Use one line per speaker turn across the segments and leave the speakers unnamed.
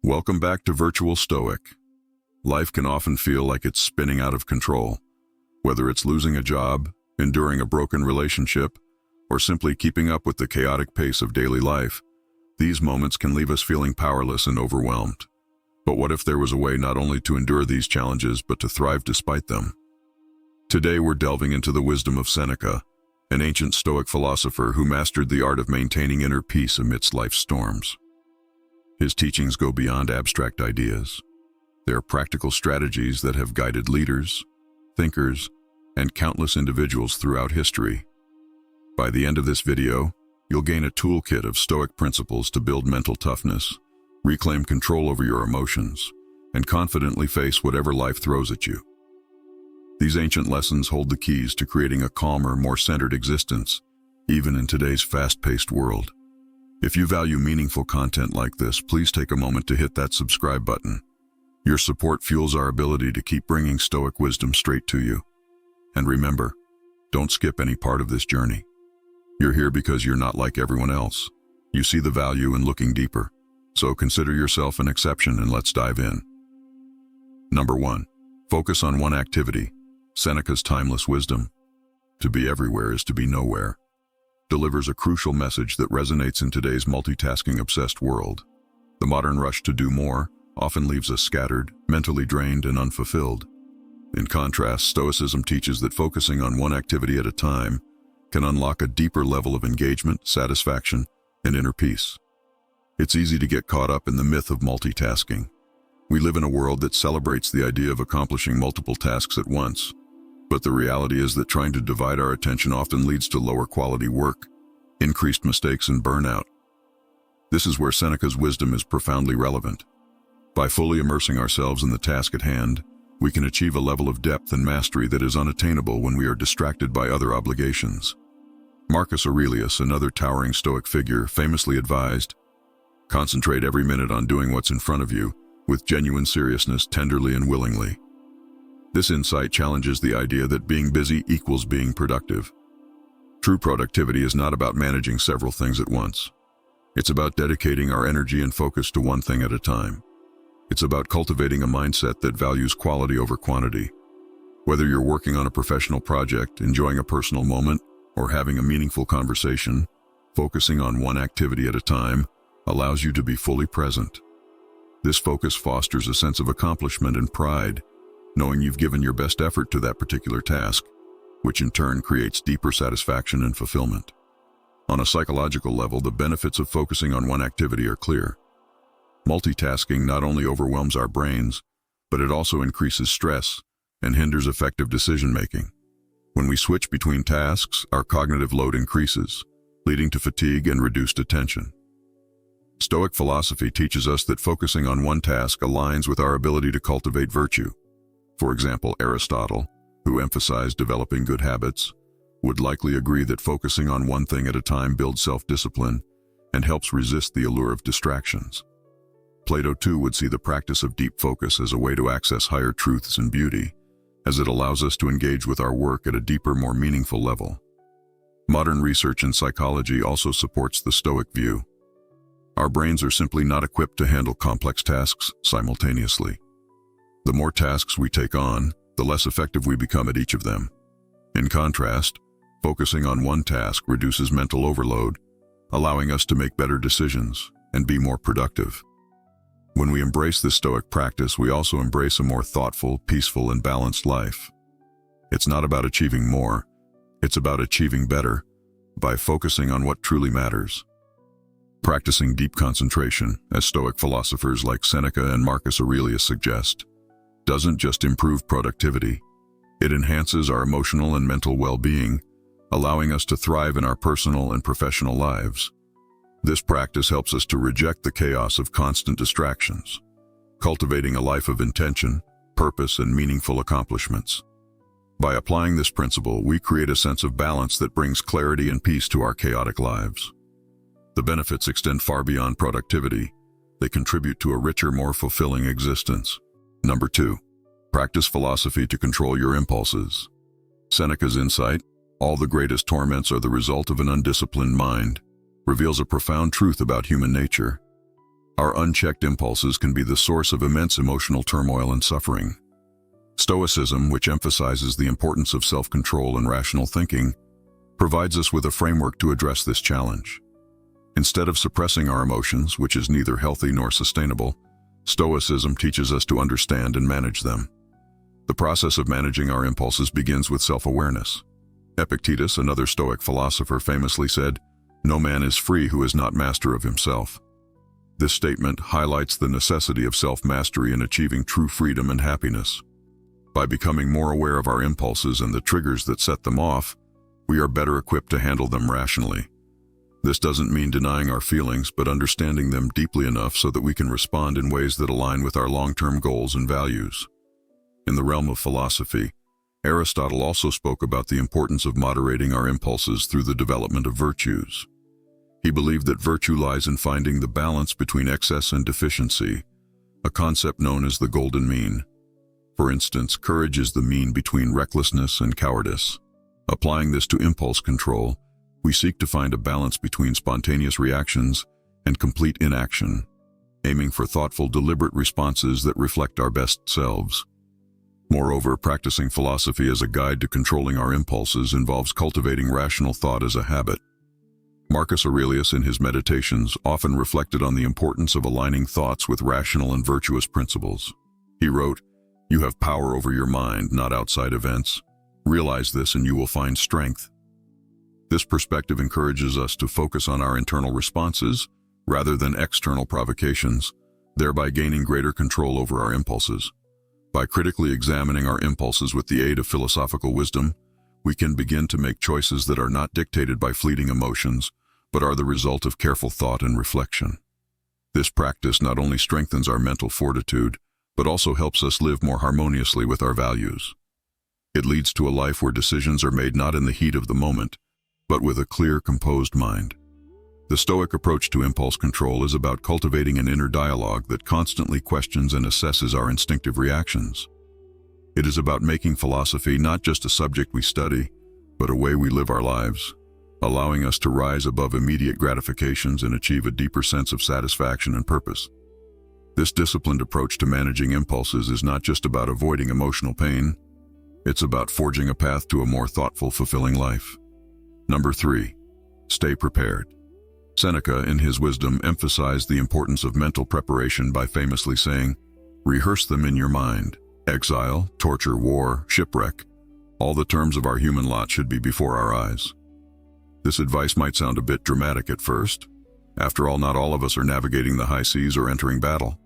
Welcome back to Virtual Stoic. Life can often feel like it's spinning out of control. Whether it's losing a job, enduring a broken relationship, or simply keeping up with the chaotic pace of daily life, these moments can leave us feeling powerless and overwhelmed. But what if there was a way not only to endure these challenges, but to thrive despite them? Today we're delving into the wisdom of Seneca, an ancient Stoic philosopher who mastered the art of maintaining inner peace amidst life's storms. His teachings go beyond abstract ideas. They are practical strategies that have guided leaders, thinkers, and countless individuals throughout history. By the end of this video, you'll gain a toolkit of Stoic principles to build mental toughness, reclaim control over your emotions, and confidently face whatever life throws at you. These ancient lessons hold the keys to creating a calmer, more centered existence, even in today's fast-paced world. If you value meaningful content like this, please take a moment to hit that subscribe button. Your support fuels our ability to keep bringing Stoic wisdom straight to you. And remember, don't skip any part of this journey. You're here because you're not like everyone else. You see the value in looking deeper. So consider yourself an exception and let's dive in. Number 1. Focus on one activity. Seneca's timeless wisdom, to be everywhere is to be nowhere, delivers a crucial message that resonates in today's multitasking-obsessed world. The modern rush to do more often leaves us scattered, mentally drained, and unfulfilled. In contrast, Stoicism teaches that focusing on one activity at a time can unlock a deeper level of engagement, satisfaction, and inner peace. It's easy to get caught up in the myth of multitasking. We live in a world that celebrates the idea of accomplishing multiple tasks at once. But the reality is that trying to divide our attention often leads to lower quality work, increased mistakes, and burnout. This is where Seneca's wisdom is profoundly relevant. By fully immersing ourselves in the task at hand, we can achieve a level of depth and mastery that is unattainable when we are distracted by other obligations. Marcus Aurelius, another towering Stoic figure, famously advised, "Concentrate every minute on doing what's in front of you, with genuine seriousness, tenderly and willingly." This insight challenges the idea that being busy equals being productive. True productivity is not about managing several things at once. It's about dedicating our energy and focus to one thing at a time. It's about cultivating a mindset that values quality over quantity. Whether you're working on a professional project, enjoying a personal moment, or having a meaningful conversation, focusing on one activity at a time allows you to be fully present. This focus fosters a sense of accomplishment and pride, knowing you've given your best effort to that particular task, which in turn creates deeper satisfaction and fulfillment. On a psychological level, the benefits of focusing on one activity are clear. Multitasking not only overwhelms our brains, but it also increases stress and hinders effective decision-making. When we switch between tasks, our cognitive load increases, leading to fatigue and reduced attention. Stoic philosophy teaches us that focusing on one task aligns with our ability to cultivate virtue. For example, Aristotle, who emphasized developing good habits, would likely agree that focusing on one thing at a time builds self-discipline and helps resist the allure of distractions. Plato too would see the practice of deep focus as a way to access higher truths and beauty, as it allows us to engage with our work at a deeper, more meaningful level. Modern research in psychology also supports the Stoic view. Our brains are simply not equipped to handle complex tasks simultaneously. The more tasks we take on, the less effective we become at each of them. In contrast, focusing on one task reduces mental overload, allowing us to make better decisions and be more productive. When we embrace this Stoic practice, we also embrace a more thoughtful, peaceful, and balanced life. It's not about achieving more, it's about achieving better by focusing on what truly matters. Practicing deep concentration, as Stoic philosophers like Seneca and Marcus Aurelius suggest, doesn't just improve productivity, it enhances our emotional and mental well-being, allowing us to thrive in our personal and professional lives. This practice helps us to reject the chaos of constant distractions, cultivating a life of intention, purpose, and meaningful accomplishments. By applying this principle, we create a sense of balance that brings clarity and peace to our chaotic lives. The benefits extend far beyond productivity. They contribute to a richer, more fulfilling existence. Number 2. Practice philosophy to control your impulses. Seneca's insight, "All the greatest torments are the result of an undisciplined mind," reveals a profound truth about human nature. Our unchecked impulses can be the source of immense emotional turmoil and suffering. Stoicism, which emphasizes the importance of self-control and rational thinking, provides us with a framework to address this challenge. Instead of suppressing our emotions, which is neither healthy nor sustainable, Stoicism teaches us to understand and manage them. The process of managing our impulses begins with self-awareness. Epictetus, another Stoic philosopher, famously said, "No man is free who is not master of himself." This statement highlights the necessity of self-mastery in achieving true freedom and happiness. By becoming more aware of our impulses and the triggers that set them off, we are better equipped to handle them rationally. This doesn't mean denying our feelings, but understanding them deeply enough so that we can respond in ways that align with our long-term goals and values. In the realm of philosophy, Aristotle also spoke about the importance of moderating our impulses through the development of virtues. He believed that virtue lies in finding the balance between excess and deficiency, a concept known as the golden mean. For instance, courage is the mean between recklessness and cowardice. Applying this to impulse control, we seek to find a balance between spontaneous reactions and complete inaction, aiming for thoughtful, deliberate responses that reflect our best selves. Moreover, practicing philosophy as a guide to controlling our impulses involves cultivating rational thought as a habit. Marcus Aurelius, in his Meditations, often reflected on the importance of aligning thoughts with rational and virtuous principles. He wrote, "You have power over your mind, not outside events. Realize this and you will find strength." This perspective encourages us to focus on our internal responses rather than external provocations, thereby gaining greater control over our impulses. By critically examining our impulses with the aid of philosophical wisdom, we can begin to make choices that are not dictated by fleeting emotions, but are the result of careful thought and reflection. This practice not only strengthens our mental fortitude, but also helps us live more harmoniously with our values. It leads to a life where decisions are made not in the heat of the moment, but with a clear, composed mind. The Stoic approach to impulse control is about cultivating an inner dialogue that constantly questions and assesses our instinctive reactions. It is about making philosophy not just a subject we study, but a way we live our lives, allowing us to rise above immediate gratifications and achieve a deeper sense of satisfaction and purpose. This disciplined approach to managing impulses is not just about avoiding emotional pain, it's about forging a path to a more thoughtful, fulfilling life. Number 3. Stay prepared. Seneca, in his wisdom, emphasized the importance of mental preparation by famously saying, "Rehearse them in your mind. Exile, torture, war, shipwreck, all the terms of our human lot should be before our eyes." This advice might sound a bit dramatic at first. After all, not all of us are navigating the high seas or entering battle.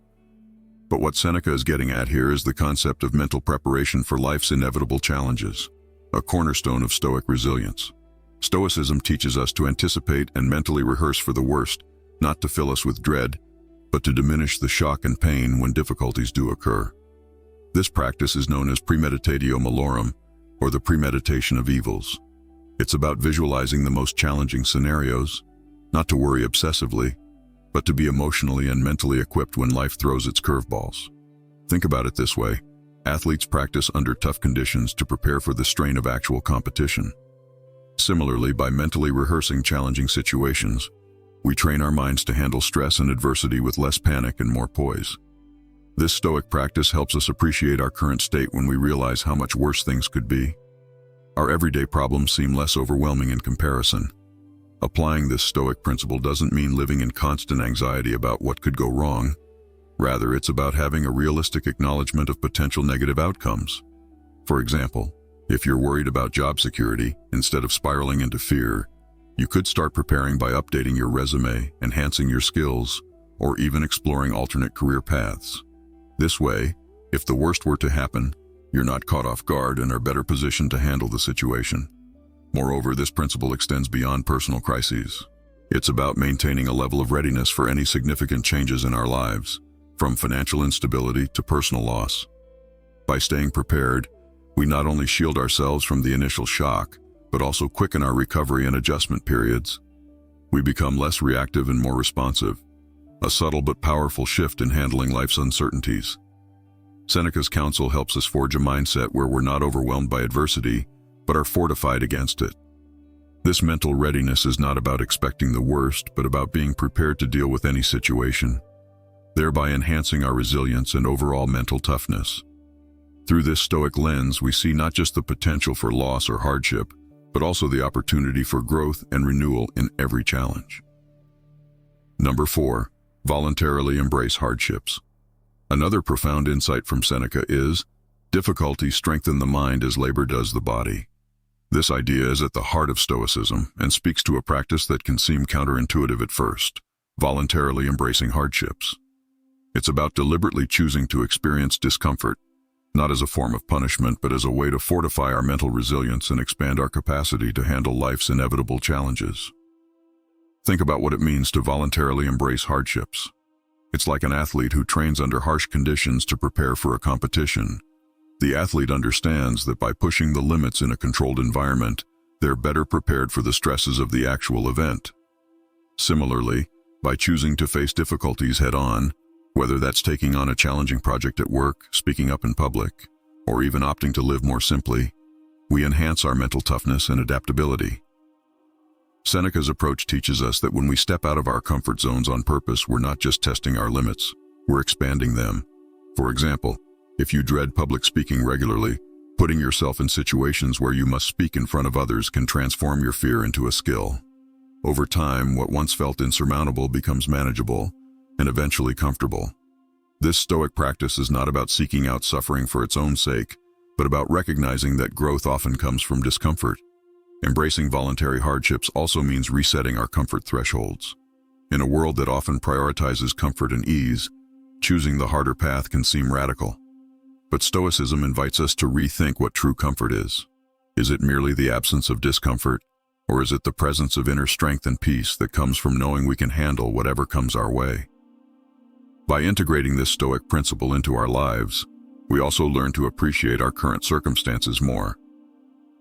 But what Seneca is getting at here is the concept of mental preparation for life's inevitable challenges, a cornerstone of Stoic resilience. Stoicism teaches us to anticipate and mentally rehearse for the worst, not to fill us with dread, but to diminish the shock and pain when difficulties do occur. This practice is known as premeditatio malorum, or the premeditation of evils. It's about visualizing the most challenging scenarios, not to worry obsessively, but to be emotionally and mentally equipped when life throws its curveballs. Think about it this way: athletes practice under tough conditions to prepare for the strain of actual competition. Similarly, by mentally rehearsing challenging situations, we train our minds to handle stress and adversity with less panic and more poise. This Stoic practice helps us appreciate our current state when we realize how much worse things could be. Our everyday problems seem less overwhelming in comparison. Applying this Stoic principle doesn't mean living in constant anxiety about what could go wrong. Rather, it's about having a realistic acknowledgement of potential negative outcomes. For example, if you're worried about job security, instead of spiraling into fear, you could start preparing by updating your resume, enhancing your skills, or even exploring alternate career paths. This way, if the worst were to happen, you're not caught off guard and are better positioned to handle the situation. Moreover, this principle extends beyond personal crises. It's about maintaining a level of readiness for any significant changes in our lives, from financial instability to personal loss. By staying prepared, we not only shield ourselves from the initial shock, but also quicken our recovery and adjustment periods. We become less reactive and more responsive, a subtle but powerful shift in handling life's uncertainties. Seneca's counsel helps us forge a mindset where we're not overwhelmed by adversity, but are fortified against it. This mental readiness is not about expecting the worst, but about being prepared to deal with any situation. thereby enhancing our resilience and overall mental toughness. Through this Stoic lens, we see not just the potential for loss or hardship, but also the opportunity for growth and renewal in every challenge. Number 4. Voluntarily embrace hardships. Another profound insight from Seneca is, difficulties strengthen the mind as labor does the body. This idea is at the heart of Stoicism and speaks to a practice that can seem counterintuitive at first, voluntarily embracing hardships. It's about deliberately choosing to experience discomfort, not as a form of punishment, but as a way to fortify our mental resilience and expand our capacity to handle life's inevitable challenges. Think about what it means to voluntarily embrace hardships. It's like an athlete who trains under harsh conditions to prepare for a competition. The athlete understands that by pushing the limits in a controlled environment, they're better prepared for the stresses of the actual event. Similarly, by choosing to face difficulties head-on, whether that's taking on a challenging project at work, speaking up in public, or even opting to live more simply, we enhance our mental toughness and adaptability. Seneca's approach teaches us that when we step out of our comfort zones on purpose, we're not just testing our limits, we're expanding them. For example, if you dread public speaking regularly, putting yourself in situations where you must speak in front of others can transform your fear into a skill. Over time, what once felt insurmountable becomes manageable, and eventually comfortable. This Stoic practice is not about seeking out suffering for its own sake, but about recognizing that growth often comes from discomfort. Embracing voluntary hardships also means resetting our comfort thresholds. In a world that often prioritizes comfort and ease, choosing the harder path can seem radical. But Stoicism invites us to rethink what true comfort is. Is it merely the absence of discomfort, or is it the presence of inner strength and peace that comes from knowing we can handle whatever comes our way? By integrating this Stoic principle into our lives, we also learn to appreciate our current circumstances more.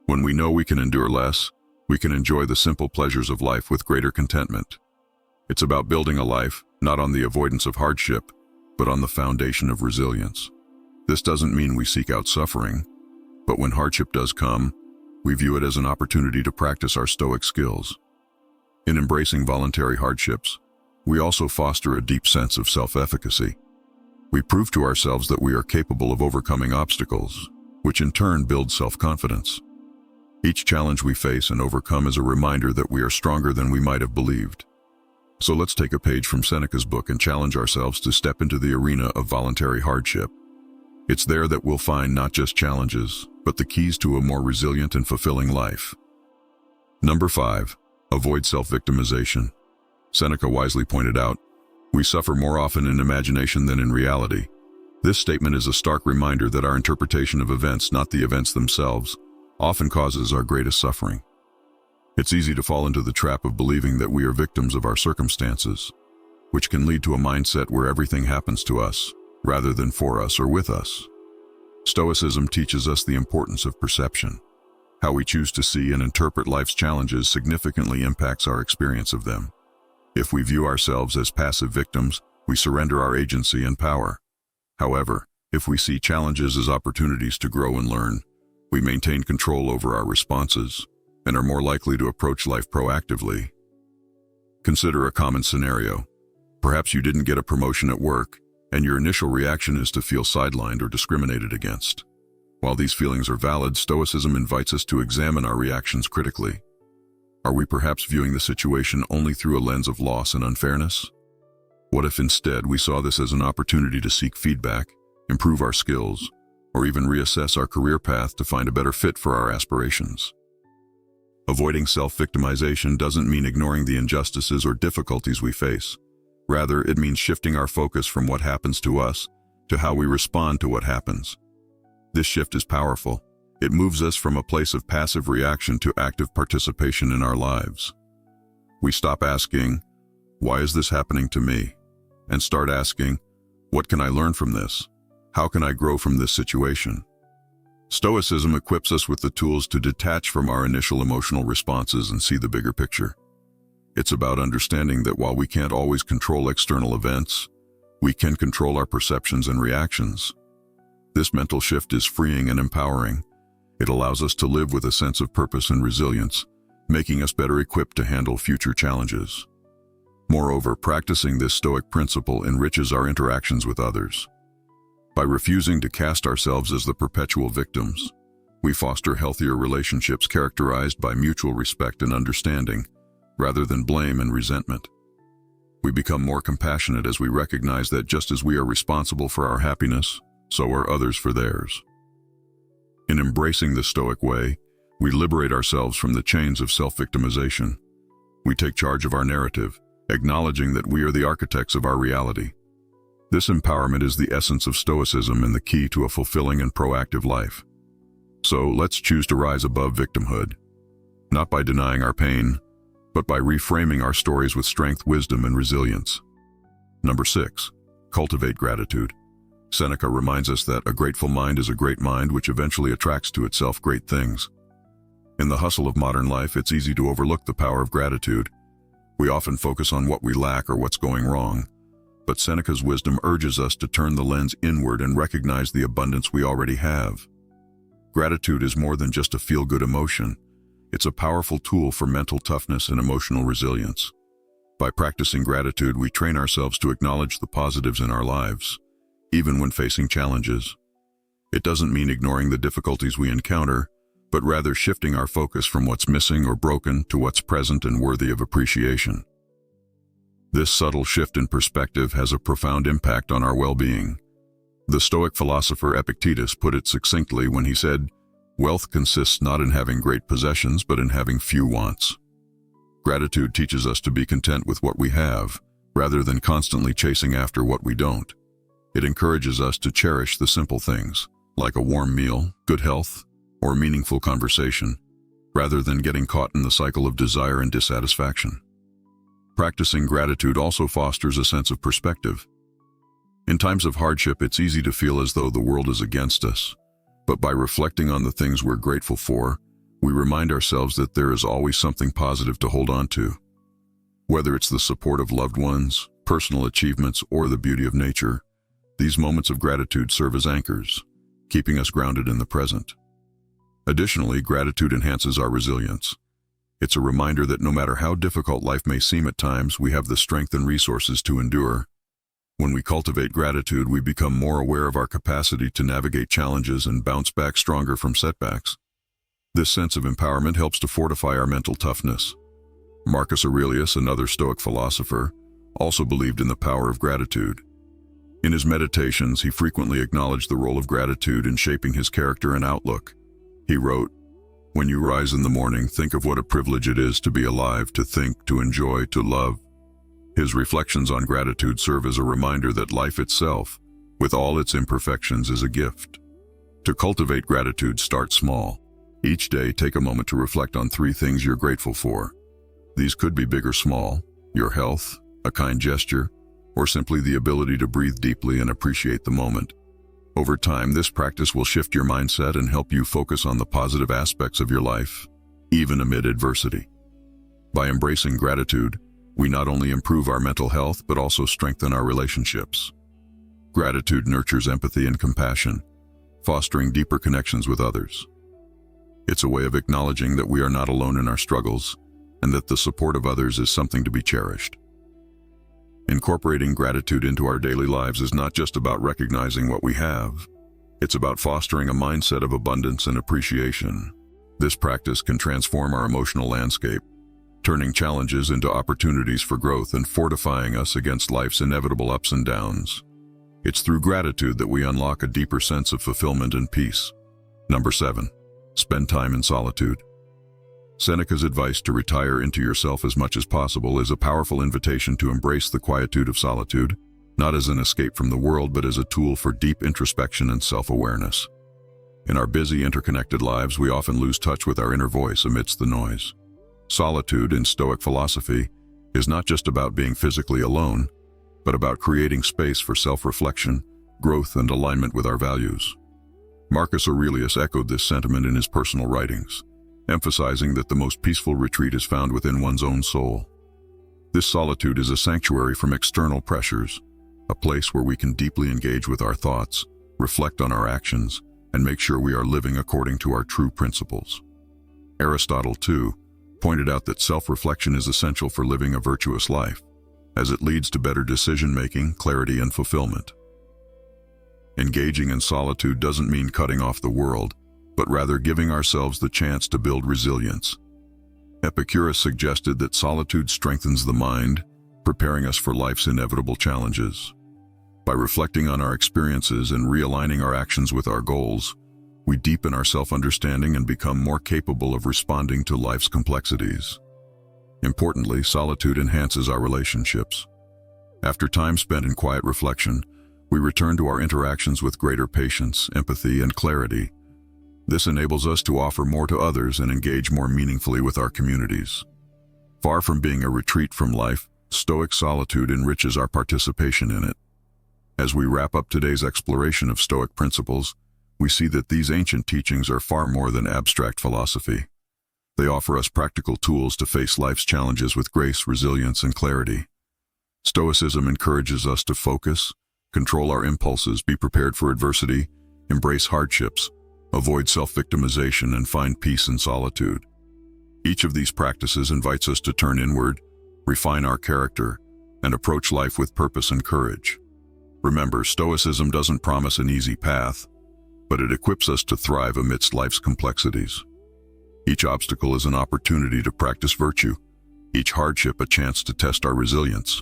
When we know we can endure less, we can enjoy the simple pleasures of life with greater contentment. It's about building a life, not on the avoidance of hardship, but on the foundation of resilience. This doesn't mean we seek out suffering, but when hardship does come, we view it as an opportunity to practice our Stoic skills. In embracing voluntary hardships, we also foster a deep sense of self-efficacy. We prove to ourselves that we are capable of overcoming obstacles, which in turn builds self-confidence. Each challenge we face and overcome is a reminder that we are stronger than we might have believed. So let's take a page from Seneca's book and challenge ourselves to step into the arena of voluntary hardship. It's there that we'll find not just challenges, but the keys to a more resilient and fulfilling life. Number 5. Avoid self-victimization. Seneca wisely pointed out, we suffer more often in imagination than in reality. This statement is a stark reminder that our interpretation of events, not the events themselves, often causes our greatest suffering. It's easy to fall into the trap of believing that we are victims of our circumstances, which can lead to a mindset where everything happens to us, rather than for us or with us. Stoicism teaches us the importance of perception. How we choose to see and interpret life's challenges significantly impacts our experience of them. If we view ourselves as passive victims, we surrender our agency and power. However, if we see challenges as opportunities to grow and learn, we maintain control over our responses and are more likely to approach life proactively. Consider a common scenario. Perhaps you didn't get a promotion at work, and your initial reaction is to feel sidelined or discriminated against. While these feelings are valid, Stoicism invites us to examine our reactions critically. Are we perhaps viewing the situation only through a lens of loss and unfairness? What if instead we saw this as an opportunity to seek feedback, improve our skills, or even reassess our career path to find a better fit for our aspirations? Avoiding self-victimization doesn't mean ignoring the injustices or difficulties we face. Rather, it means shifting our focus from what happens to us to how we respond to what happens. This shift is powerful. It moves us from a place of passive reaction to active participation in our lives. We stop asking, "Why is this happening to me?" and start asking, "What can I learn from this? How can I grow from this situation?" Stoicism equips us with the tools to detach from our initial emotional responses and see the bigger picture. It's about understanding that while we can't always control external events, we can control our perceptions and reactions. This mental shift is freeing and empowering. It allows us to live with a sense of purpose and resilience, making us better equipped to handle future challenges. Moreover, practicing this Stoic principle enriches our interactions with others. By refusing to cast ourselves as the perpetual victims, we foster healthier relationships characterized by mutual respect and understanding, rather than blame and resentment. We become more compassionate as we recognize that just as we are responsible for our happiness, so are others for theirs. In embracing the Stoic way, we liberate ourselves from the chains of self-victimization. We take charge of our narrative, acknowledging that we are the architects of our reality. This empowerment is the essence of Stoicism and the key to a fulfilling and proactive life. So let's choose to rise above victimhood, not by denying our pain, but by reframing our stories with strength, wisdom, and resilience. Number 6, cultivate gratitude. Seneca reminds us that a grateful mind is a great mind which eventually attracts to itself great things. In the hustle of modern life, it's easy to overlook the power of gratitude. We often focus on what we lack or what's going wrong, but Seneca's wisdom urges us to turn the lens inward and recognize the abundance we already have. Gratitude is more than just a feel-good emotion. It's a powerful tool for mental toughness and emotional resilience. By practicing gratitude, we train ourselves to acknowledge the positives in our lives, even when facing challenges. It doesn't mean ignoring the difficulties we encounter, but rather shifting our focus from what's missing or broken to what's present and worthy of appreciation. This subtle shift in perspective has a profound impact on our well-being. The Stoic philosopher Epictetus put it succinctly when he said, "Wealth consists not in having great possessions, but in having few wants." Gratitude teaches us to be content with what we have, rather than constantly chasing after what we don't. It encourages us to cherish the simple things, like a warm meal, good health, or meaningful conversation, rather than getting caught in the cycle of desire and dissatisfaction. Practicing gratitude also fosters a sense of perspective. In times of hardship, it's easy to feel as though the world is against us, but by reflecting on the things we're grateful for, we remind ourselves that there is always something positive to hold on to. Whether it's the support of loved ones, personal achievements, or the beauty of nature, these moments of gratitude serve as anchors, keeping us grounded in the present. Additionally, gratitude enhances our resilience. It's a reminder that no matter how difficult life may seem at times, we have the strength and resources to endure. When we cultivate gratitude, we become more aware of our capacity to navigate challenges and bounce back stronger from setbacks. This sense of empowerment helps to fortify our mental toughness. Marcus Aurelius, another Stoic philosopher, also believed in the power of gratitude. In his meditations, he frequently acknowledged the role of gratitude in shaping his character and outlook. He wrote, "When you rise in the morning, think of what a privilege it is to be alive, to think, to enjoy, to love." His reflections on gratitude serve as a reminder that life itself, with all its imperfections, is a gift. To cultivate gratitude, start small. Each day, take a moment to reflect on 3 things you're grateful for. These could be big or small: your health, a kind gesture, or simply the ability to breathe deeply and appreciate the moment. Over time, this practice will shift your mindset and help you focus on the positive aspects of your life, even amid adversity. By embracing gratitude, we not only improve our mental health but also strengthen our relationships. Gratitude nurtures empathy and compassion, fostering deeper connections with others. It's a way of acknowledging that we are not alone in our struggles and that the support of others is something to be cherished. Incorporating gratitude into our daily lives is not just about recognizing what we have. It's about fostering a mindset of abundance and appreciation. This practice can transform our emotional landscape, turning challenges into opportunities for growth and fortifying us against life's inevitable ups and downs. It's through gratitude that we unlock a deeper sense of fulfillment and peace. Number 7, spend time in solitude. Seneca's advice to retire into yourself as much as possible is a powerful invitation to embrace the quietude of solitude, not as an escape from the world, but as a tool for deep introspection and self-awareness. In our busy, interconnected lives, we often lose touch with our inner voice amidst the noise. Solitude, in Stoic philosophy, is not just about being physically alone, but about creating space for self-reflection, growth, and alignment with our values. Marcus Aurelius echoed this sentiment in his personal writings, emphasizing that the most peaceful retreat is found within one's own soul. This solitude is a sanctuary from external pressures, a place where we can deeply engage with our thoughts, reflect on our actions, and make sure we are living according to our true principles. Aristotle, too, pointed out that self-reflection is essential for living a virtuous life. as it leads to better decision-making, clarity, and fulfillment. Engaging in solitude doesn't mean cutting off the world, but rather giving ourselves the chance to build resilience. Epicurus suggested that solitude strengthens the mind, preparing us for life's inevitable challenges. By reflecting on our experiences and realigning our actions with our goals, we deepen our self-understanding and become more capable of responding to life's complexities. Importantly, solitude enhances our relationships. After time spent in quiet reflection, we return to our interactions with greater patience, empathy, and clarity. This enables us to offer more to others and engage more meaningfully with our communities. Far from being a retreat from life, Stoic solitude enriches our participation in it. As we wrap up today's exploration of Stoic principles, we see that these ancient teachings are far more than abstract philosophy. They offer us practical tools to face life's challenges with grace, resilience, and clarity. Stoicism encourages us to focus, control our impulses, be prepared for adversity, embrace hardships, avoid self-victimization, and find peace in solitude. Each of these practices invites us to turn inward, refine our character, and approach life with purpose and courage. Remember, Stoicism doesn't promise an easy path, but it equips us to thrive amidst life's complexities. Each obstacle is an opportunity to practice virtue, each hardship a chance to test our resilience.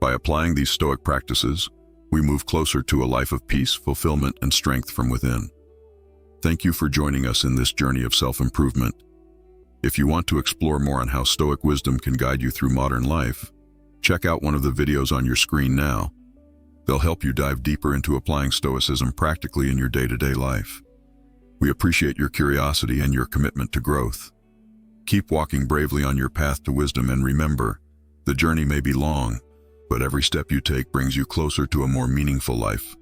By applying these Stoic practices, we move closer to a life of peace, fulfillment, and strength from within. Thank you for joining us in this journey of self-improvement. If you want to explore more on how Stoic wisdom can guide you through modern life, check out one of the videos on your screen now. They'll help you dive deeper into applying Stoicism practically in your day-to-day life. We appreciate your curiosity and your commitment to growth. Keep walking bravely on your path to wisdom, and remember, the journey may be long, but every step you take brings you closer to a more meaningful life.